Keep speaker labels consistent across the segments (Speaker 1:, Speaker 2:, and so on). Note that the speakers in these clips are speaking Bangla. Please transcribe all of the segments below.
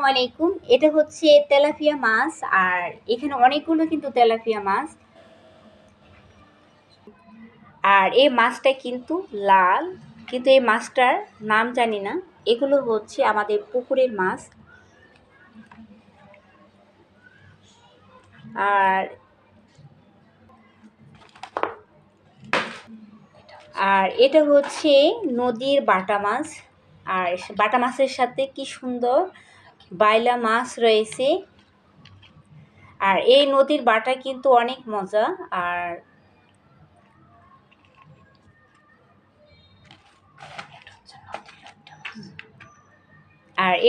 Speaker 1: আলাইকুম। এটা হচ্ছে তেলাপিয়া মাছ, আর এখানে অনেকগুলো কিন্তু তেলাপিয়া মাছ। আর এই মাছটা কিন্তু লাল, কিন্তু এই মাছটার নাম জানি না। এগুলো হচ্ছে আমাদের পুকুরের মাছ। আর আর এটা হচ্ছে নদীর বাটা মাছ। আর বাটা মাছের সাথে কি সুন্দর বাইলা মাছ রয়েছে। আর এই নদীর বাটা কিন্তু অনেক মজা। আর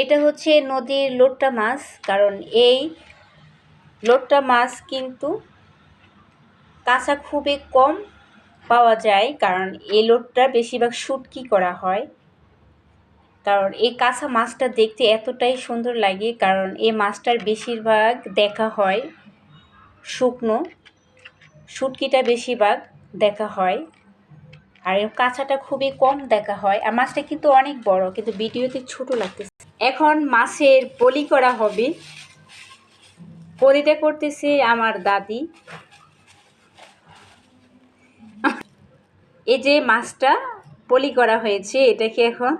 Speaker 1: এটা হচ্ছে নদীর লোট্টা মাছ, কারণ এই লোট্টা মাছ কিন্তু কাঁচা খুবই কম পাওয়া যায়, কারণ এই লোটটা বেশিরভাগ শুটকি করা হয়। কারণ এই কাঁচা মাছটা দেখতে এতটাই সুন্দর লাগে, কারণ এই মাছটার বেশিরভাগ দেখা হয় শুকনো, শুটকিটা বেশিরভাগ দেখা হয়। আর এই কাঁচাটা খুবই কম দেখা হয়। আর মাছটা কিন্তু অনেক বড়, কিন্তু ভিডিওতে ছোট লাগতেছে। এখন মাছের পলি করা হবে। পলিটা করতেছে আমার দাদি। এই যে মাছটা পলি করা হয়েছে, এটাকে এখন